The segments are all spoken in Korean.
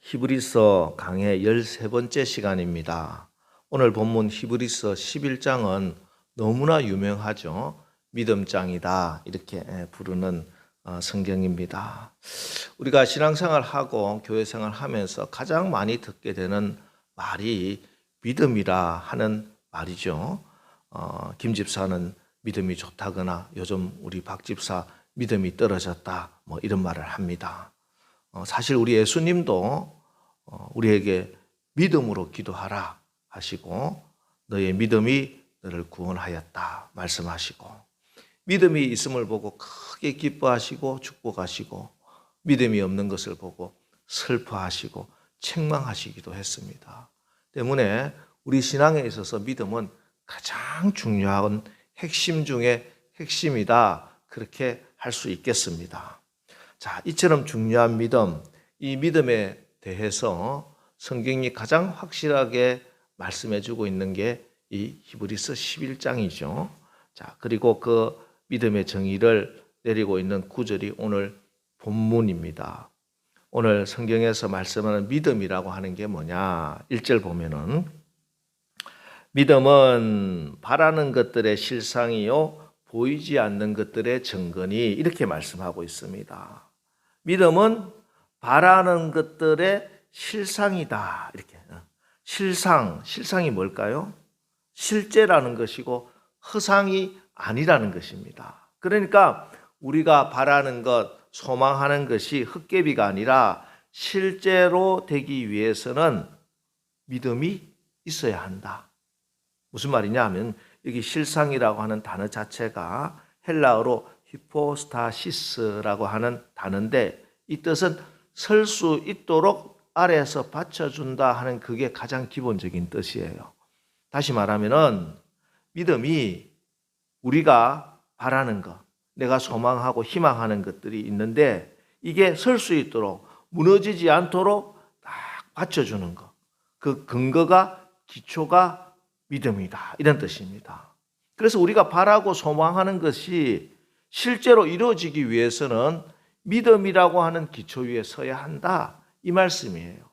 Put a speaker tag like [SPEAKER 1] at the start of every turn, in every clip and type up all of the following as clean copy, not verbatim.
[SPEAKER 1] 히브리서 강의 13번째 시간입니다. 오늘 본문 히브리서 11장은 너무나 유명하죠. 믿음장이다 이렇게 부르는 성경입니다. 우리가 신앙생활하고 교회생활 하면서 가장 많이 듣게 되는 말이 믿음이라 하는 말이죠. 김 집사는 믿음이 좋다거나 요즘 우리 박 집사 믿음이 떨어졌다 뭐 이런 말을 합니다. 사실 우리 예수님도 우리에게 믿음으로 기도하라 하시고 너의 믿음이 너를 구원하였다 말씀하시고 믿음이 있음을 보고 크게 기뻐하시고 축복하시고 믿음이 없는 것을 보고 슬퍼하시고 책망하시기도 했습니다. 때문에 우리 신앙에 있어서 믿음은 가장 중요한 핵심 중에 핵심이다 그렇게 할 수 있겠습니다. 자, 이처럼 중요한 믿음, 이 믿음에 대해서 성경이 가장 확실하게 말씀해주고 있는 게 이 히브리서 11장이죠. 자, 그리고 그 믿음의 정의를 내리고 있는 구절이 오늘 본문입니다. 오늘 성경에서 말씀하는 믿음이라고 하는 게 뭐냐? 1절 보면은 믿음은 바라는 것들의 실상이요 보이지 않는 것들의 증거니 이렇게 말씀하고 있습니다. 믿음은 바라는 것들의 실상이다. 이렇게. 실상이 뭘까요? 실제라는 것이고 허상이 아니라는 것입니다. 그러니까 우리가 바라는 것, 소망하는 것이 헛개비가 아니라 실제로 되기 위해서는 믿음이 있어야 한다. 무슨 말이냐 하면 여기 실상이라고 하는 단어 자체가 헬라어로 히포스타시스라고 하는 단어인데 이 뜻은 설 수 있도록 아래에서 받쳐준다 하는 그게 가장 기본적인 뜻이에요. 다시 말하면은 믿음이 우리가 바라는 것, 내가 소망하고 희망하는 것들이 있는데 이게 설 수 있도록 무너지지 않도록 딱 받쳐주는 것. 그 근거가 기초가 믿음이다. 이런 뜻입니다. 그래서 우리가 바라고 소망하는 것이 실제로 이루어지기 위해서는 믿음이라고 하는 기초 위에 서야 한다. 이 말씀이에요.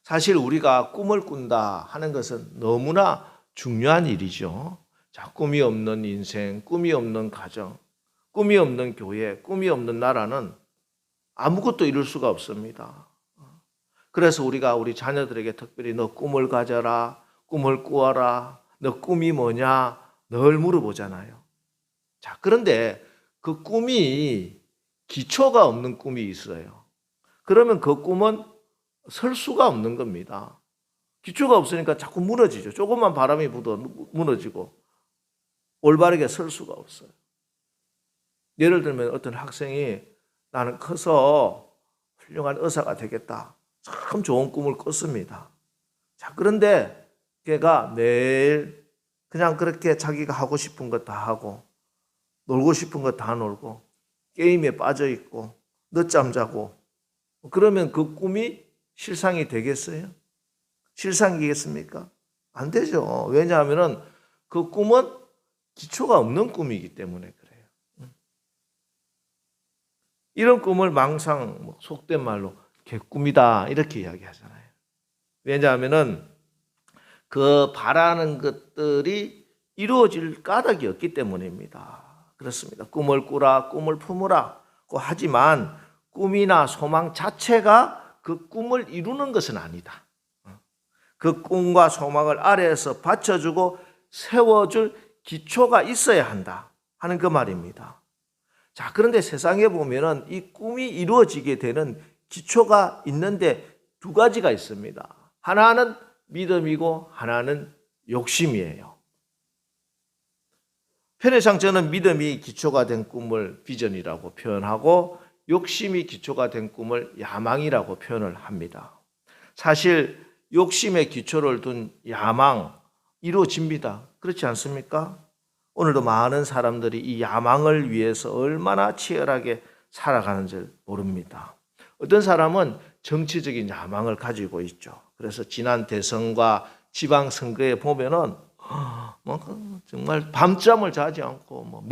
[SPEAKER 1] 사실 우리가 꿈을 꾼다 하는 것은 너무나 중요한 일이죠. 자, 꿈이 없는 인생, 꿈이 없는 가정, 꿈이 없는 교회, 꿈이 없는 나라는 아무것도 이룰 수가 없습니다. 그래서 우리가 우리 자녀들에게 특별히 너 꿈을 가져라, 꿈을 꾸어라, 너 꿈이 뭐냐 늘 물어보잖아요. 자, 그런데 그 꿈이 기초가 없는 꿈이 있어요. 그러면 그 꿈은 설 수가 없는 겁니다. 기초가 없으니까 자꾸 무너지죠. 조금만 바람이 불어 무너지고 올바르게 설 수가 없어요. 예를 들면 어떤 학생이 나는 커서 훌륭한 의사가 되겠다. 참 좋은 꿈을 꿨습니다. 자, 그런데 걔가 매일 그냥 그렇게 자기가 하고 싶은 것 다 하고 놀고 싶은 것 다 놀고 게임에 빠져 있고 늦잠 자고 그러면 그 꿈이 실상이 되겠어요? 실상이겠습니까? 안 되죠. 왜냐하면 그 꿈은 기초가 없는 꿈이기 때문에 그래요. 이런 꿈을 망상 속된 말로 개꿈이다 이렇게 이야기하잖아요. 왜냐하면 그 바라는 것들이 이루어질 까닭이 없기 때문입니다. 그렇습니다. 꿈을 꾸라, 꿈을 품으라. 하지만 꿈이나 소망 자체가 그 꿈을 이루는 것은 아니다. 그 꿈과 소망을 아래에서 받쳐주고 세워줄 기초가 있어야 한다 하는 그 말입니다. 자, 그런데 세상에 보면은 이 꿈이 이루어지게 되는 기초가 있는데 두 가지가 있습니다. 하나는 믿음이고 하나는 욕심이에요. 편의상 저는 믿음이 기초가 된 꿈을 비전이라고 표현하고 욕심이 기초가 된 꿈을 야망이라고 표현을 합니다. 사실 욕심의 기초를 둔 야망 이루어집니다. 그렇지 않습니까? 오늘도 많은 사람들이 이 야망을 위해서 얼마나 치열하게 살아가는지 모릅니다. 어떤 사람은 정치적인 야망을 가지고 있죠. 그래서 지난 대선과 지방선거에 보면은 정말 밤잠을 자지 않고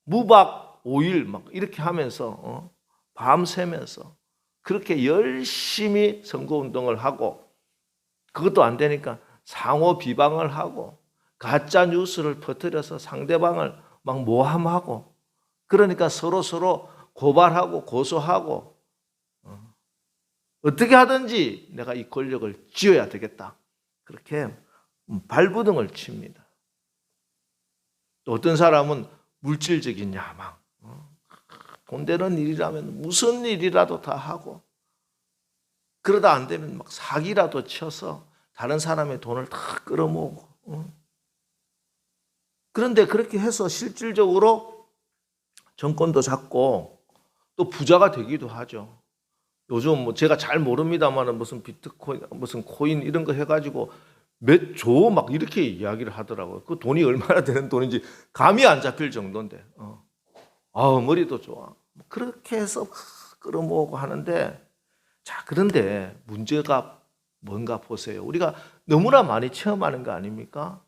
[SPEAKER 1] 무박 5일 막 이렇게 하면서 밤새면서 그렇게 열심히 선거운동을 하고 그것도 안 되니까 상호 비방을 하고 가짜 뉴스를 퍼뜨려서 상대방을 막 모함하고 그러니까 서로 고발하고 고소하고 어떻게 하든지 내가 이 권력을 쥐어야 되겠다. 그렇게 발부둥을 칩니다. 또 어떤 사람은 물질적인 야망, 돈 되는 일이라면 무슨 일이라도 다 하고 그러다 안 되면 막 사기라도 쳐서 다른 사람의 돈을 다 끌어모으고 그런데 그렇게 해서 실질적으로 정권도 잡고 또 부자가 되기도 하죠. 요즘 뭐 제가 잘 모릅니다만 무슨 비트코인, 무슨 코인 이런 거 해가지고 몇 조 막 이렇게 이야기를 하더라고요. 그 돈이 얼마나 되는 돈인지 감이 안 잡힐 정도인데. 머리도 좋아. 그렇게 해서 끌어모으고 하는데 자, 그런데 문제가 뭔가 보세요. 우리가 너무나 많이 체험하는 거 아닙니까?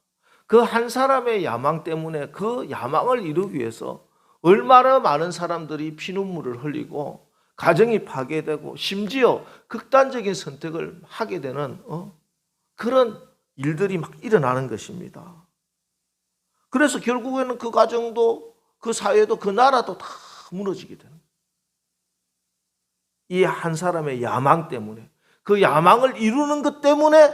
[SPEAKER 1] 그 한 사람의 야망 때문에 그 야망을 이루기 위해서 얼마나 많은 사람들이 피눈물을 흘리고 가정이 파괴되고 심지어 극단적인 선택을 하게 되는 그런 일들이 막 일어나는 것입니다. 그래서 결국에는 그 가정도 그 사회도 그 나라도 다 무너지게 되는 거예요. 이 한 사람의 야망 때문에 그 야망을 이루는 것 때문에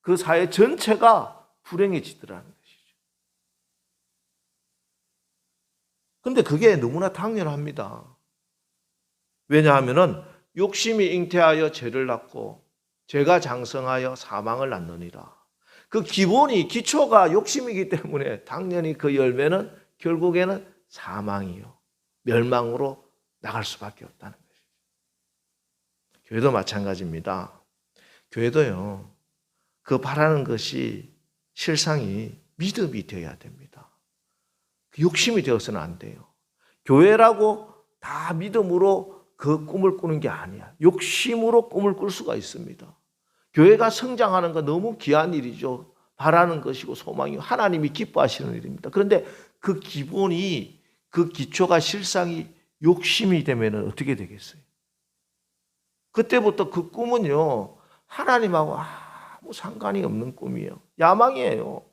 [SPEAKER 1] 그 사회 전체가 불행해지더라는 것이죠. 그런데 그게 너무나 당연합니다. 왜냐하면 욕심이 잉태하여 죄를 낳고 죄가 장성하여 사망을 낳느니라. 그 기본이 기초가 욕심이기 때문에 당연히 그 열매는 결국에는 사망이요. 멸망으로 나갈 수밖에 없다는 것이죠. 교회도 마찬가지입니다. 교회도요. 그 바라는 것이 실상이 믿음이 되어야 됩니다. 욕심이 되어서는 안 돼요. 교회라고 다 믿음으로 그 꿈을 꾸는 게 아니야. 욕심으로 꿈을 꿀 수가 있습니다. 교회가 성장하는 건 너무 귀한 일이죠. 바라는 것이고 소망이고 하나님이 기뻐하시는 일입니다. 그런데 그 기본이 그 기초가 실상이 욕심이 되면 어떻게 되겠어요? 그때부터 그 꿈은요. 하나님하고 아무 상관이 없는 꿈이에요. 야망이에요.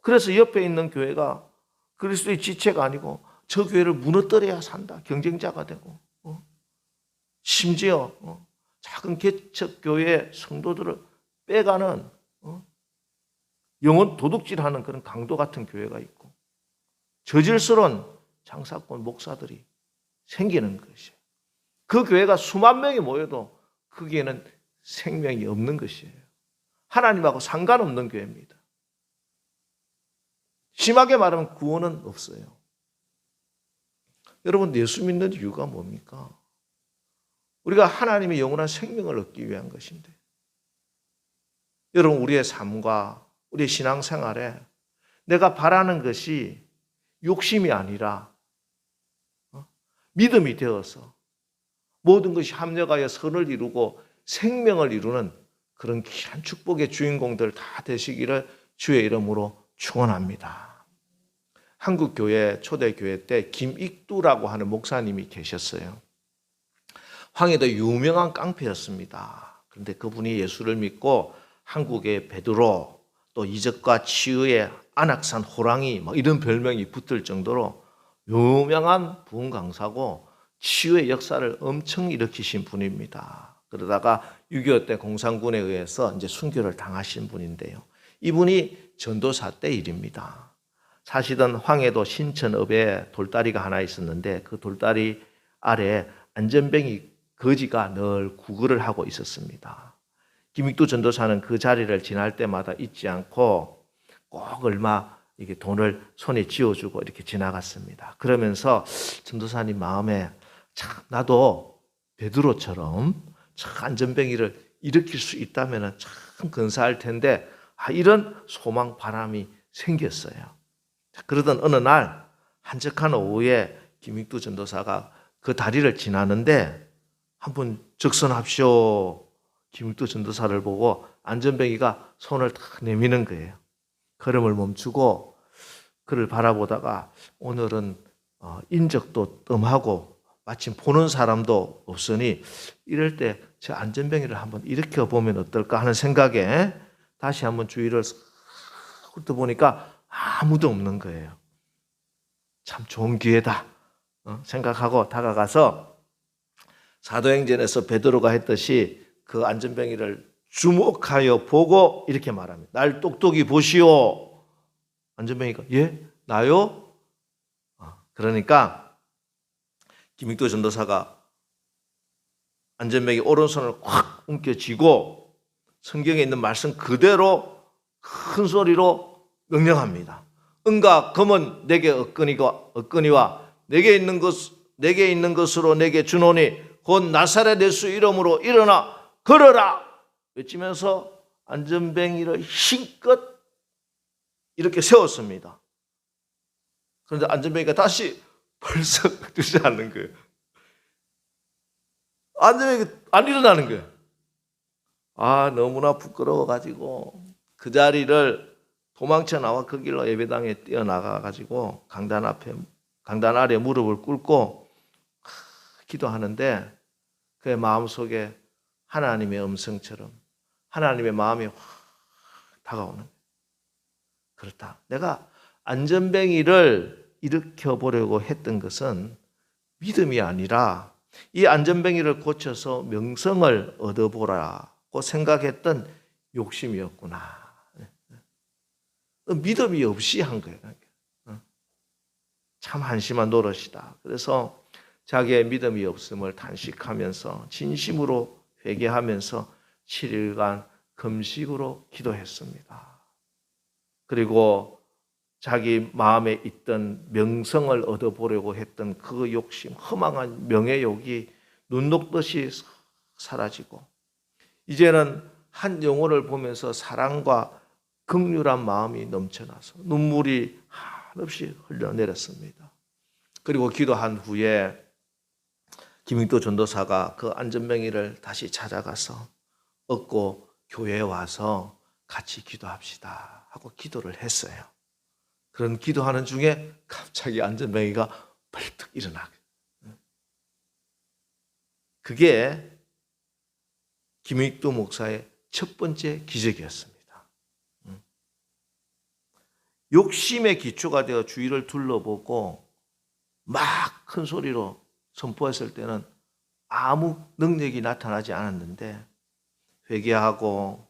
[SPEAKER 1] 그래서 옆에 있는 교회가 그리스도의 지체가 아니고 저 교회를 무너뜨려야 산다. 경쟁자가 되고 심지어 작은 개척교회 성도들을 빼가는 영혼 도둑질하는 그런 강도 같은 교회가 있고 저질스러운 장사꾼 목사들이 생기는 것이에요. 그 교회가 수만 명이 모여도 거기에는 생명이 없는 것이에요. 하나님하고 상관없는 교회입니다. 심하게 말하면 구원은 없어요. 여러분 예수 믿는 이유가 뭡니까? 우리가 하나님의 영원한 생명을 얻기 위한 것인데 여러분 우리의 삶과 우리의 신앙생활에 내가 바라는 것이 욕심이 아니라 믿음이 되어서 모든 것이 합력하여 선을 이루고 생명을 이루는 그런 귀한 축복의 주인공들 다 되시기를 주의 이름으로 축원합니다. 한국 교회 초대교회 때 김익두라고 하는 목사님이 계셨어요. 황해도 유명한 깡패였습니다. 그런데 그분이 예수를 믿고 한국의 베드로 또 이적과 치유의 안악산 호랑이 뭐 이런 별명이 붙을 정도로 유명한 부흥 강사고 치유의 역사를 엄청 일으키신 분입니다. 그러다가 6.25 때 공산군에 의해서 이제 순교를 당하신 분인데요. 이분이 전도사 때 일입니다. 사시던 황해도 신천읍에 돌다리가 하나 있었는데 그 돌다리 아래 안전뱅이 거지가 늘 구걸을 하고 있었습니다. 김익두 전도사는 그 자리를 지날 때마다 잊지 않고 꼭 얼마 이게 돈을 손에 쥐어주고 이렇게 지나갔습니다. 그러면서 전도사님 마음에 참 나도 베드로처럼 참 안전뱅이를 일으킬 수 있다면 참 근사할 텐데 이런 소망 바람이 생겼어요. 그러던 어느 날 한적한 오후에 김익두 전도사가 그 다리를 지나는데 한번 적선합시오. 김익두 전도사를 보고 안전뱅이가 손을 탁 내미는 거예요. 걸음을 멈추고 그를 바라보다가 오늘은 인적도 뜸하고 마침 보는 사람도 없으니 이럴 때 저 안전뱅이를 한번 일으켜 보면 어떨까 하는 생각에 다시 한번 주위를 훑어보니까 아무도 없는 거예요. 참 좋은 기회다 생각하고 다가가서 사도행전에서 베드로가 했듯이 그 안전뱅이를 주목하여 보고 이렇게 말합니다. 날 똑똑히 보시오. 안전뱅이가 예? 나요? 그러니까 김익도 전도사가 안전뱅이 오른손을 확 움켜쥐고 성경에 있는 말씀 그대로 큰 소리로 명령합니다. 은과 금은 내게 얻거니와 내게 있는 것으로 내게 주노니 곧 나사렛 예수 이름으로 일어나 걸어라 외치면서 안전뱅이를 힘껏 이렇게 세웠습니다. 그런데 안전뱅이가 다시 벌썩 주저앉는 거예요. 안전뱅이가 안 일어나는 거예요. 너무나 부끄러워가지고 그 자리를 도망쳐 나와 그 길로 예배당에 뛰어나가가지고 강단 아래 무릎을 꿇고 기도하는데 그의 마음속에 하나님의 음성처럼 하나님의 마음이 확 다가오는 거예요. 그렇다. 내가 안전뱅이를 일으켜 보려고 했던 것은 믿음이 아니라 이 안전뱅이를 고쳐서 명성을 얻어보라고 생각했던 욕심이었구나. 믿음이 없이 한 거예요. 참 한심한 노릇이다. 그래서 자기의 믿음이 없음을 탄식하면서 진심으로 회개하면서 7일간 금식으로 기도했습니다. 그리고 자기 마음에 있던 명성을 얻어보려고 했던 그 욕심, 허망한 명예욕이 눈 녹듯이 사라지고 이제는 한 영혼을 보면서 사랑과 긍휼한 마음이 넘쳐나서 눈물이 한없이 흘러내렸습니다. 그리고 기도한 후에 김익도 전도사가 그 안전뱅이를 다시 찾아가서 얻고 교회에 와서 같이 기도합시다 하고 기도를 했어요. 그런 기도하는 중에 갑자기 안전뱅이가 벌떡 일어나게. 그게 김익도 목사의 첫 번째 기적이었습니다. 욕심의 기초가 되어 주위를 둘러보고 막 큰 소리로 선포했을 때는 아무 능력이 나타나지 않았는데 회개하고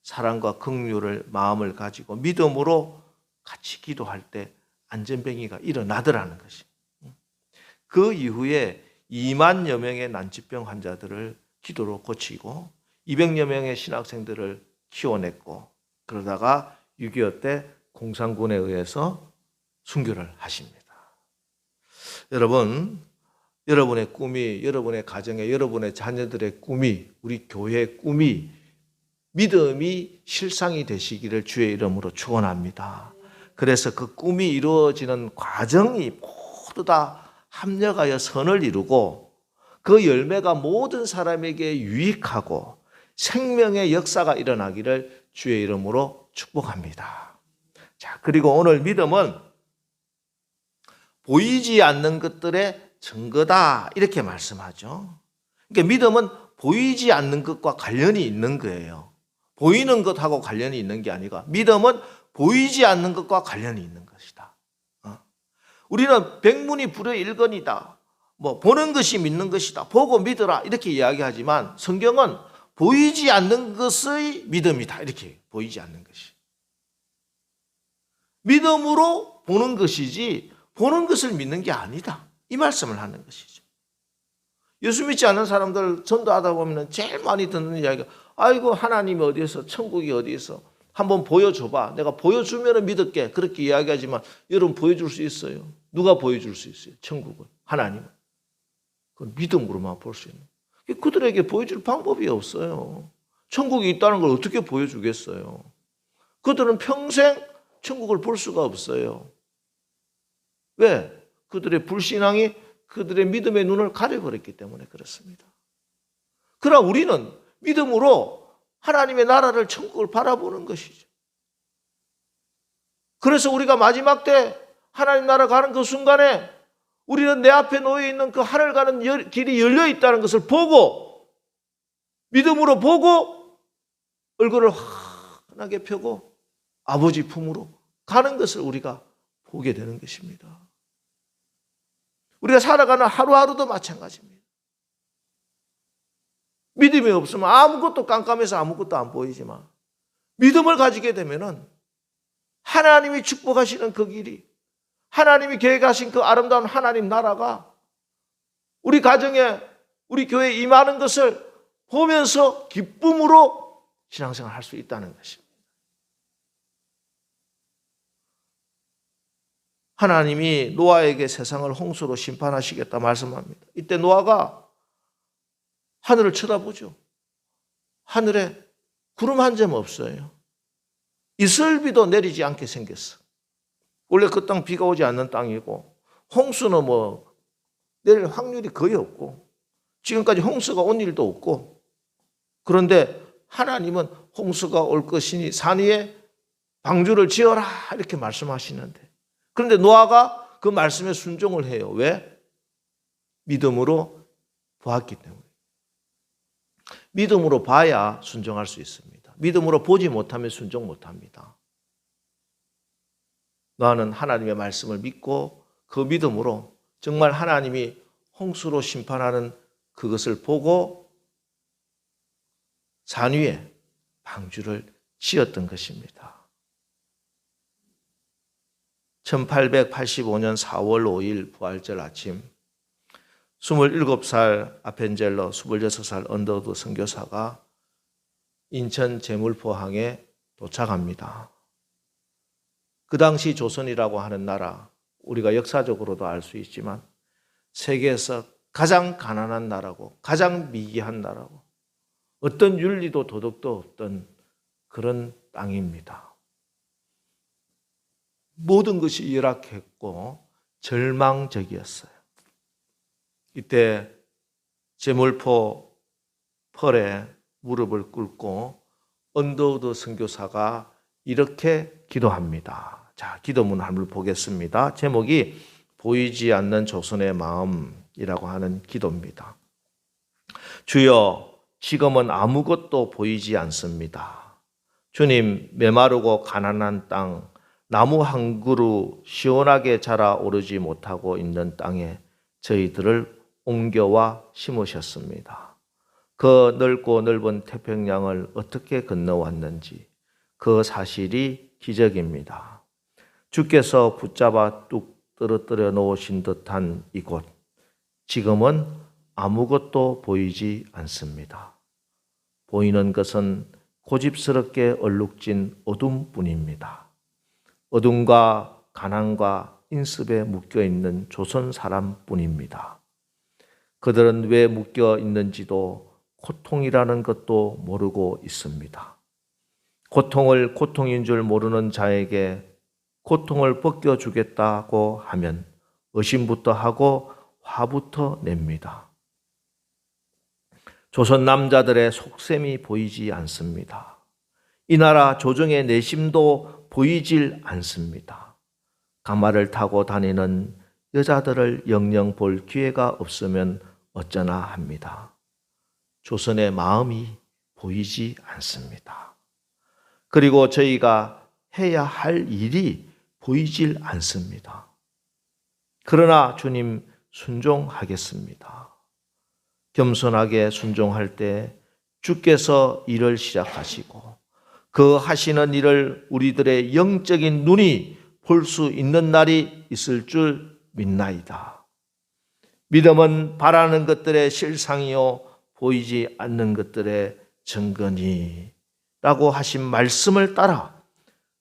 [SPEAKER 1] 사랑과 긍휼을 마음을 가지고 믿음으로 같이 기도할 때 안전뱅이가 일어나더라는 것이. 그 이후에 2만여 명의 난치병 환자들을 기도로 고치고 200여 명의 신학생들을 키워냈고 그러다가 6.25 때 공산군에 의해서 순교를 하십니다. 여러분, 여러분의 꿈이, 여러분의 가정에, 여러분의 자녀들의 꿈이, 우리 교회의 꿈이 믿음이 실상이 되시기를 주의 이름으로 축원합니다. 그래서 그 꿈이 이루어지는 과정이 모두 다 합력하여 선을 이루고 그 열매가 모든 사람에게 유익하고 생명의 역사가 일어나기를 주의 이름으로 축복합니다. 자, 그리고 오늘 믿음은 보이지 않는 것들의 증거다 이렇게 말씀하죠. 그러니까 믿음은 보이지 않는 것과 관련이 있는 거예요. 보이는 것하고 관련이 있는 게 아니라 믿음은 보이지 않는 것과 관련이 있는 것이다. 우리는 백문이 불여일견이다. 보는 것이 믿는 것이다. 보고 믿어라 이렇게 이야기하지만 성경은 보이지 않는 것의 믿음이다. 이렇게 보이지 않는 것이. 믿음으로 보는 것이지 보는 것을 믿는 게 아니다. 이 말씀을 하는 것이죠. 예수 믿지 않는 사람들 전도하다 보면 제일 많이 듣는 이야기가 아이고 하나님이 어디에서 천국이 어디에서 한번 보여줘봐. 내가 보여주면 믿을게. 그렇게 이야기하지만 여러분 보여줄 수 있어요? 누가 보여줄 수 있어요? 천국을. 하나님은. 그건 믿음으로만 볼 수 있는. 그들에게 보여줄 방법이 없어요. 천국이 있다는 걸 어떻게 보여주겠어요? 그들은 평생 천국을 볼 수가 없어요. 왜? 그들의 불신앙이 그들의 믿음의 눈을 가려버렸기 때문에 그렇습니다. 그러나 우리는 믿음으로 하나님의 나라를 천국을 바라보는 것이죠. 그래서 우리가 마지막 때 하나님 나라 가는 그 순간에 우리는 내 앞에 놓여 있는 그 하늘 가는 길이 열려 있다는 것을 보고, 믿음으로 보고 얼굴을 환하게 펴고 아버지 품으로 가는 것을 우리가 보게 되는 것입니다. 우리가 살아가는 하루하루도 마찬가지입니다. 믿음이 없으면 아무것도 깜깜해서 아무것도 안 보이지만, 믿음을 가지게 되면은 하나님이 축복하시는 그 길이, 하나님이 계획하신 그 아름다운 하나님 나라가 우리 가정에, 우리 교회에 임하는 것을 보면서 기쁨으로 신앙생활을 할 수 있다는 것입니다. 하나님이 노아에게 세상을 홍수로 심판하시겠다 말씀합니다. 이때 노아가 하늘을 쳐다보죠. 하늘에 구름 한 점 없어요. 이슬비도 내리지 않게 생겼어. 원래 그 땅 비가 오지 않는 땅이고, 홍수는 내릴 확률이 거의 없고, 지금까지 홍수가 온 일도 없고, 그런데 하나님은 홍수가 올 것이니 산 위에 방주를 지어라 이렇게 말씀하시는데, 그런데 노아가 그 말씀에 순종을 해요. 왜? 믿음으로 보았기 때문에. 믿음으로 봐야 순종할 수 있습니다. 믿음으로 보지 못하면 순종 못합니다. 노아는 하나님의 말씀을 믿고 그 믿음으로 정말 하나님이 홍수로 심판하는 그것을 보고 산 위에 방주를 지었던 것입니다. 1885년 4월 5일 부활절 아침, 27살 아펜젤러, 26살 언더우드 선교사가 인천 제물포항에 도착합니다. 그 당시 조선이라고 하는 나라, 우리가 역사적으로도 알 수 있지만 세계에서 가장 가난한 나라고, 가장 미개한 나라고, 어떤 윤리도 도덕도 없던 그런 땅입니다. 모든 것이 열악했고 절망적이었어요. 이때 제물포 펄에 무릎을 꿇고 언더우드 선교사가 이렇게 기도합니다. 자, 기도문 한번 보겠습니다. 제목이 보이지 않는 조선의 마음이라고 하는 기도입니다. 주여, 지금은 아무것도 보이지 않습니다. 주님, 메마르고 가난한 땅, 나무 한 그루 시원하게 자라오르지 못하고 있는 땅에 저희들을 옮겨와 심으셨습니다. 그 넓고 넓은 태평양을 어떻게 건너왔는지 그 사실이 기적입니다. 주께서 붙잡아 뚝 떨어뜨려 놓으신 듯한 이곳, 지금은 아무것도 보이지 않습니다. 보이는 것은 고집스럽게 얼룩진 어둠뿐입니다. 어둠과 가난과 인습에 묶여있는 조선 사람뿐입니다. 그들은 왜 묶여 있는지도 고통이라는 것도 모르고 있습니다. 고통을 고통인 줄 모르는 자에게 고통을 벗겨주겠다고 하면 의심부터 하고 화부터 냅니다. 조선 남자들의 속셈이 보이지 않습니다. 이 나라 조정의 내심도 보이질 않습니다. 가마를 타고 다니는 여자들을 영영 볼 기회가 없으면 어쩌나 합니다. 조선의 마음이 보이지 않습니다. 그리고 저희가 해야 할 일이 보이질 않습니다. 그러나 주님, 순종하겠습니다. 겸손하게 순종할 때 주께서 일을 시작하시고 그 하시는 일을 우리들의 영적인 눈이 볼 수 있는 날이 있을 줄 믿나이다. 믿음은 바라는 것들의 실상이요 보이지 않는 것들의 증거니 라고 하신 말씀을 따라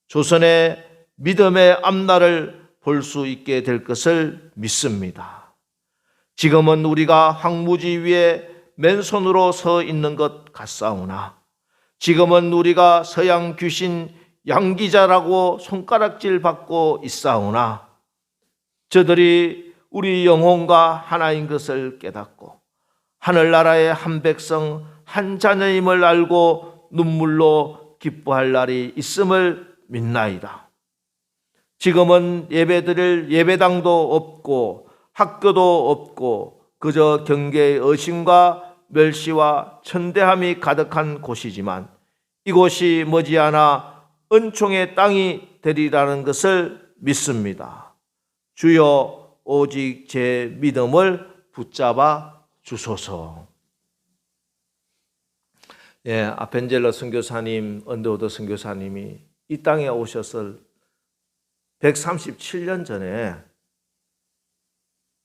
[SPEAKER 1] 조선의 믿음의 앞날을 볼 수 있게 될 것을 믿습니다. 지금은 우리가 황무지 위에 맨손으로 서 있는 것 같사오나 지금은 우리가 서양 귀신 양기자라고 손가락질 받고 있사오나 저들이 우리 영혼과 하나인 것을 깨닫고 하늘나라의 한 백성 한 자녀임을 알고 눈물로 기뻐할 날이 있음을 믿나이다. 지금은 예배드릴 예배당도 없고 학교도 없고 그저 경계의 의심과 멸시와 천대함이 가득한 곳이지만 이곳이 머지않아 은총의 땅이 되리라는 것을 믿습니다. 주여 오직 제 믿음을 붙잡아 주소서. 아펜젤러 선교사님, 언더우드 선교사님이 이 땅에 오셨을 137년 전에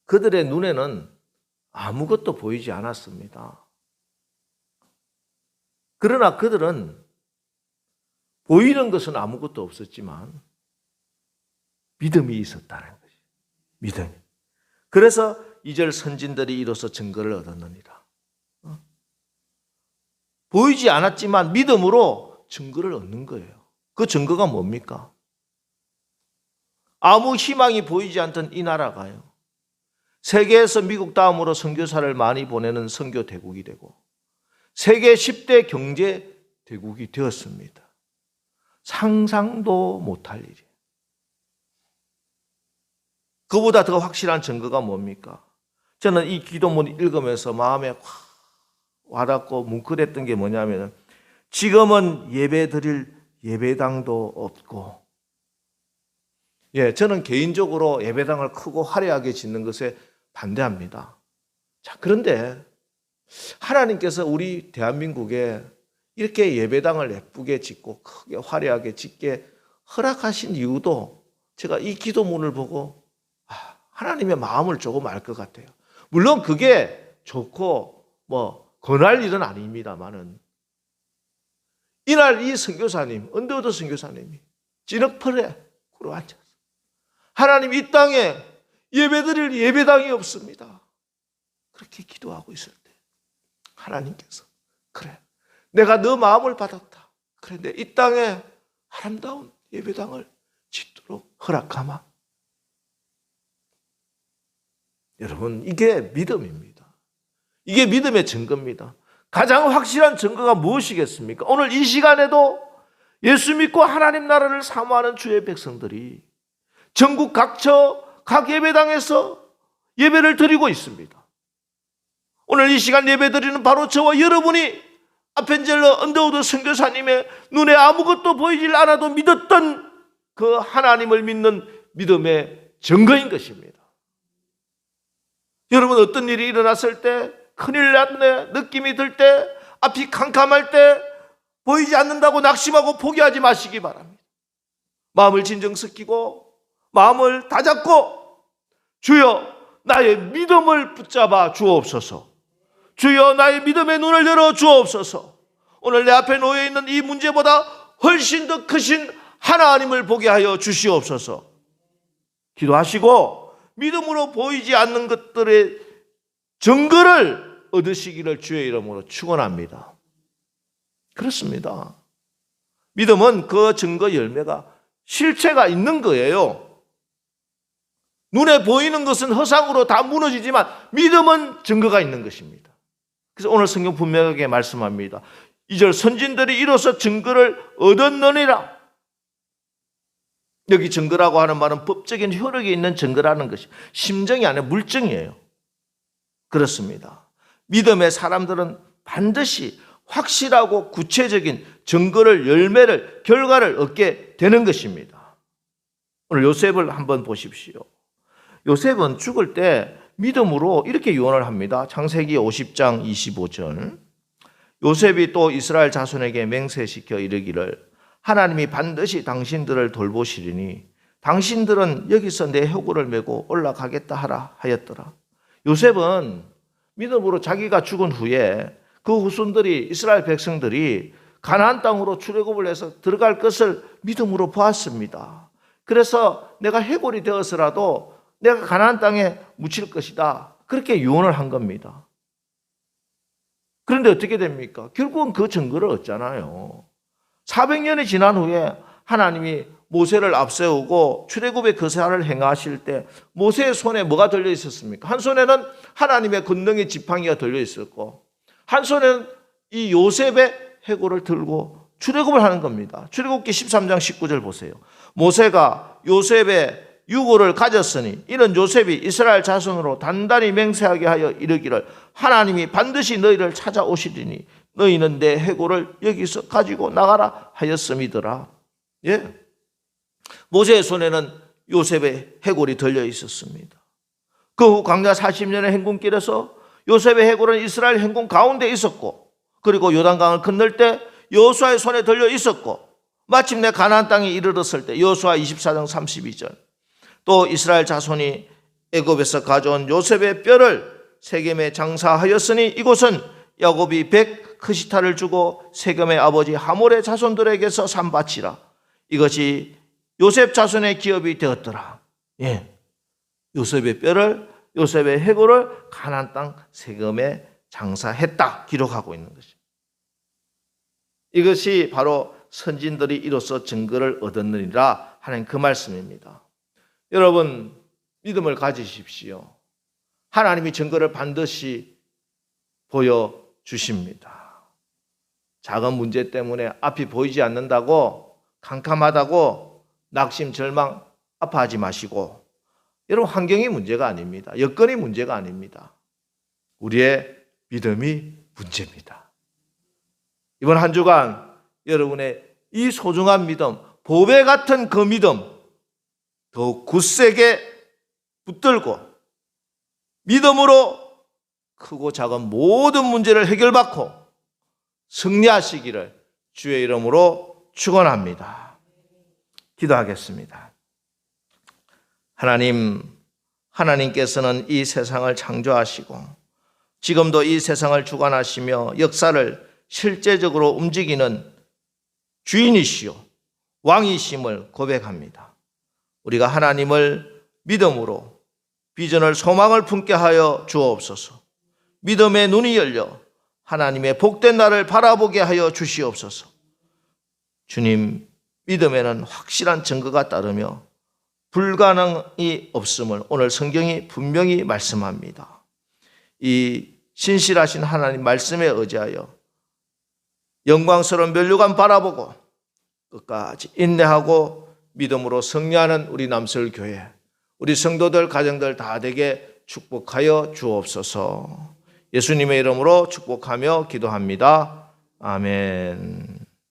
[SPEAKER 1] 그들의 눈에는 아무것도 보이지 않았습니다. 그러나 그들은 보이는 것은 아무것도 없었지만 믿음이 있었다는 것이. 믿음이. 그래서 2절 선진들이 이로써 증거를 얻었느니라. 보이지 않았지만 믿음으로 증거를 얻는 거예요. 그 증거가 뭡니까? 아무 희망이 보이지 않던 이 나라가요, 세계에서 미국 다음으로 선교사를 많이 보내는 선교 대국이 되고 세계 10대 경제 대국이 되었습니다. 상상도 못할 일이에요. 그보다 더 확실한 증거가 뭡니까? 저는 이 기도문 읽으면서 마음에 확 와닿고 뭉클했던 게 뭐냐면, 지금은 예배 드릴 예배당도 없고, 저는 개인적으로 예배당을 크고 화려하게 짓는 것에 반대합니다. 자, 그런데 하나님께서 우리 대한민국에 이렇게 예배당을 예쁘게 짓고 크게 화려하게 짓게 허락하신 이유도 제가 이 기도문을 보고 하나님의 마음을 조금 알 것 같아요. 물론 그게 좋고 권할 일은 아닙니다만은, 이날 이 선교사님, 언더우드 선교사님이 진흙풀에 꿇어 앉아서 하나님, 이 땅에 예배드릴 예배당이 없습니다, 그렇게 기도하고 있을 때 하나님께서, 그래, 내가 너 마음을 받았다, 그런데 이 땅에 아름다운 예배당을 짓도록 허락하마. 여러분, 이게 믿음입니다. 이게 믿음의 증거입니다. 가장 확실한 증거가 무엇이겠습니까? 오늘 이 시간에도 예수 믿고 하나님 나라를 사모하는 주의 백성들이 전국 각처 각 예배당에서 예배를 드리고 있습니다. 오늘 이 시간 예배 드리는 바로 저와 여러분이 아펜젤러 언더우드 선교사님의 눈에 아무것도 보이질 않아도 믿었던 그 하나님을 믿는 믿음의 증거인 것입니다. 여러분, 어떤 일이 일어났을 때, 큰일 났네 느낌이 들 때, 앞이 캄캄할 때, 보이지 않는다고 낙심하고 포기하지 마시기 바랍니다. 마음을 진정시키고 마음을 다잡고, 주여 나의 믿음을 붙잡아 주옵소서, 주여 나의 믿음의 눈을 열어 주옵소서. 오늘 내 앞에 놓여 있는 이 문제보다 훨씬 더 크신 하나님을 보게 하여 주시옵소서. 기도하시고 믿음으로 보이지 않는 것들의 증거를 얻으시기를 주의 이름으로 축원합니다. 그렇습니다. 믿음은 그 증거 열매가 실체가 있는 거예요. 눈에 보이는 것은 허상으로 다 무너지지만 믿음은 증거가 있는 것입니다. 그래서 오늘 성경 분명하게 말씀합니다. 2절 선진들이 이로써 증거를 얻었느니라. 여기 증거라고 하는 말은 법적인 효력이 있는 증거라는 것이 심정이 아니라 물증이에요. 그렇습니다. 믿음의 사람들은 반드시 확실하고 구체적인 증거를, 열매를, 결과를 얻게 되는 것입니다. 오늘 요셉을 한번 보십시오. 요셉은 죽을 때 믿음으로 이렇게 유언을 합니다. 창세기 50장 25절. 요셉이 또 이스라엘 자손에게 맹세시켜 이르기를 하나님이 반드시 당신들을 돌보시리니 당신들은 여기서 내 혀구를 메고 올라가겠다 하라 하였더라. 요셉은 믿음으로 자기가 죽은 후에 그 후손들이, 이스라엘 백성들이 가나안 땅으로 출애굽을 해서 들어갈 것을 믿음으로 보았습니다. 그래서 내가 해골이 되어서라도 내가 가나안 땅에 묻힐 것이다, 그렇게 유언을 한 겁니다. 그런데 어떻게 됩니까? 결국은 그 증거를 얻잖아요. 400년이 지난 후에 하나님이 모세를 앞세우고 출애굽의 거사를 행하실 때 모세의 손에 뭐가 들려 있었습니까? 한 손에는 하나님의 권능의 지팡이가 들려 있었고, 한 손에는 이 요셉의 해골을 들고 출애굽을 하는 겁니다. 출애굽기 13장 19절 보세요. 모세가 요셉의 유고를 가졌으니 이는 요셉이 이스라엘 자손으로 단단히 맹세하게 하여 이르기를 하나님이 반드시 너희를 찾아오시리니 너희는 내 해골을 여기서 가지고 나가라 하였음이더라. 예? 모세의 손에는 요셉의 해골이 들려 있었습니다. 그 후 광야 40년의 행군길에서 요셉의 해골은 이스라엘 행군 가운데 있었고, 그리고 요단강을 건널 때 여호수아의 손에 들려 있었고, 마침내 가나안 땅에 이르렀을 때 여호수아 24장 32절 또 이스라엘 자손이 애굽에서 가져온 요셉의 뼈를 세겜에 장사하였으니 이곳은 야곱이 100 크시타를 주고 세겜의 아버지 하몰의 자손들에게서 산 밭이라. 이것이 요셉 자손의 기업이 되었더라. 예. 요셉의 뼈를, 요셉의 해골을 가나안 땅 세겜에 장사했다 기록하고 있는 것입니다. 이것이 바로 선진들이 이로써 증거를 얻었느니라 하는 그 말씀입니다. 여러분, 믿음을 가지십시오. 하나님이 증거를 반드시 보여주십니다. 작은 문제 때문에 앞이 보이지 않는다고, 캄캄하다고 낙심, 절망, 아파하지 마시고, 여러분, 환경이 문제가 아닙니다. 여건이 문제가 아닙니다. 우리의 믿음이 문제입니다. 이번 한 주간 여러분의 이 소중한 믿음, 보배 같은 그 믿음 더욱 굳세게 붙들고 믿음으로 크고 작은 모든 문제를 해결받고 승리하시기를 주의 이름으로 축원합니다. 기도하겠습니다. 하나님께서는 이 세상을 창조하시고 지금도 이 세상을 주관하시며 역사를 실제적으로 움직이는 주인이시요 왕이심을 고백합니다. 우리가 하나님을 믿음으로 비전을 소망을 품게 하여 주옵소서. 믿음의 눈이 열려 하나님의 복된 날을 바라보게 하여 주시옵소서. 주님, 믿음에는 확실한 증거가 따르며 불가능이 없음을 오늘 성경이 분명히 말씀합니다. 이 신실하신 하나님 말씀에 의지하여 영광스러운 면류관 바라보고 끝까지 인내하고 믿음으로 승리하는 우리 남설교회, 우리 성도들 가정들 다 되게 축복하여 주옵소서. 예수님의 이름으로 축복하며 기도합니다. 아멘.